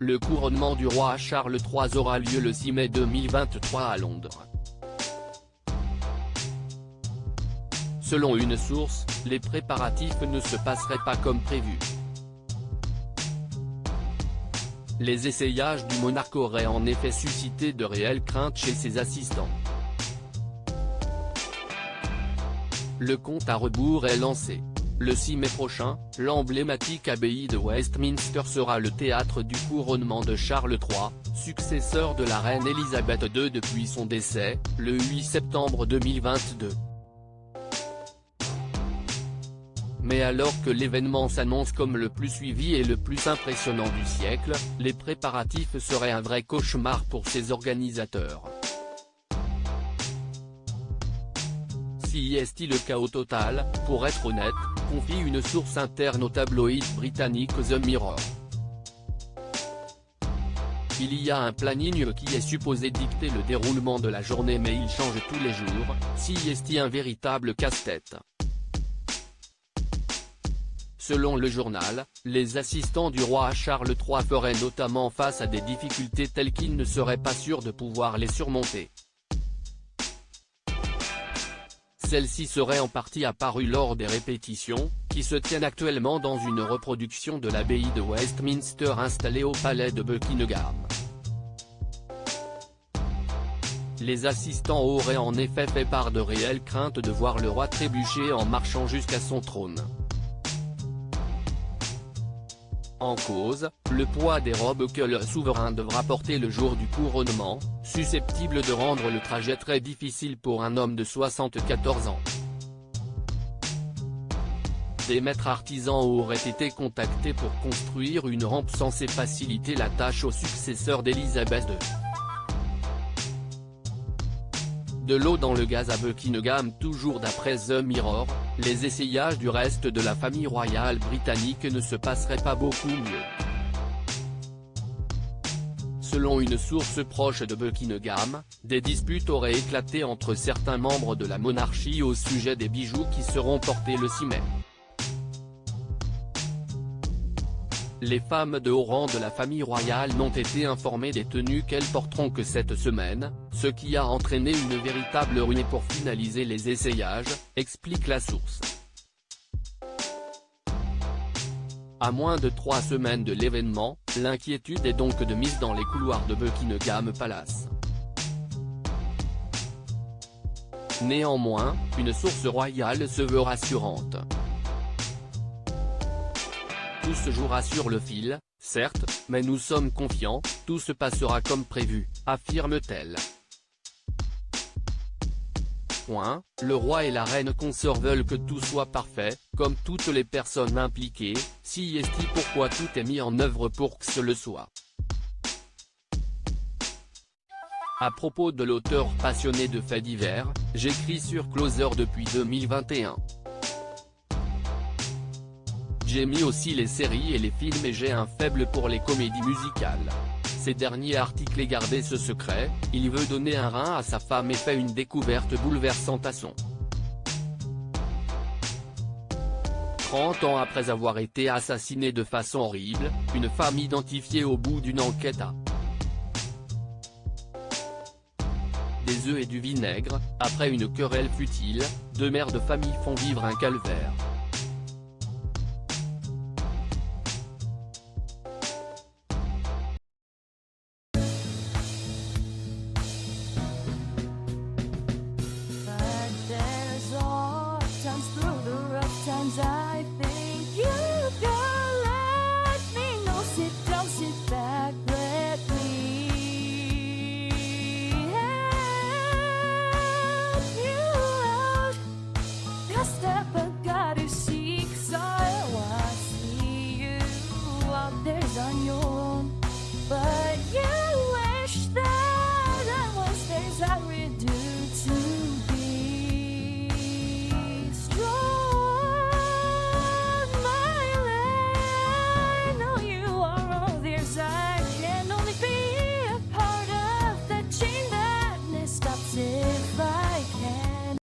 Le couronnement du roi Charles III aura lieu le 6 mai 2023 à Londres. Selon une source, les préparatifs ne se passeraient pas comme prévu. Les essayages du monarque auraient en effet suscité de réelles craintes chez ses assistants. Le compte à rebours est lancé. Le 6 mai prochain, l'emblématique abbaye de Westminster sera le théâtre du couronnement de Charles III, successeur de la reine Elisabeth II depuis son décès, le 8 septembre 2022. Mais alors que l'événement s'annonce comme le plus suivi et le plus impressionnant du siècle, les préparatifs seraient un vrai cauchemar pour ses organisateurs. Si est-il le chaos total, pour être honnête, confie une source interne au tabloïd britannique The Mirror. Il y a un planning qui est supposé dicter le déroulement de la journée mais il change tous les jours, si est-il un véritable casse-tête. Selon le journal, les assistants du roi Charles III feraient notamment face à des difficultés telles qu'ils ne seraient pas sûrs de pouvoir les surmonter. Celle-ci serait en partie apparue lors des répétitions, qui se tiennent actuellement dans une reproduction de l'abbaye de Westminster installée au palais de Buckingham. Les assistants auraient en effet fait part de réelles craintes de voir le roi trébucher en marchant jusqu'à son trône. En cause, le poids des robes que le souverain devra porter le jour du couronnement, susceptible de rendre le trajet très difficile pour un homme de 74 ans. Des maîtres artisans auraient été contactés pour construire une rampe censée faciliter la tâche au successeur d'Elisabeth II. De l'eau dans le gaz à Buckingham. Toujours d'après The Mirror, les essayages du reste de la famille royale britannique ne se passeraient pas beaucoup mieux. Selon une source proche de Buckingham, des disputes auraient éclaté entre certains membres de la monarchie au sujet des bijoux qui seront portés le 6 mai. Les femmes de haut rang de la famille royale n'ont été informées des tenues qu'elles porteront que cette semaine, ce qui a entraîné une véritable ruée pour finaliser les essayages, explique la source. À moins de 3 semaines de l'événement, l'inquiétude est donc de mise dans les couloirs de Buckingham Palace. Néanmoins, une source royale se veut rassurante. Tout se jouera sur le fil, certes, mais nous sommes confiants, tout se passera comme prévu, affirme-t-elle. Le roi et la reine consort veulent que tout soit parfait, comme toutes les personnes impliquées, si est-il pourquoi tout est mis en œuvre pour que ce le soit. À propos de l'auteur passionné de faits divers, j'écris sur Closer depuis 2021. J'aime aussi les séries et les films et j'ai un faible pour les comédies musicales. Ces derniers articles gardé ce secret, il veut donner un rein à sa femme et fait une découverte bouleversante à son. 30 ans après avoir été assassinée de façon horrible, une femme identifiée au bout d'une enquête a des œufs et du vinaigre. Après une querelle futile, 2 mères de famille font vivre un calvaire. Through the rough times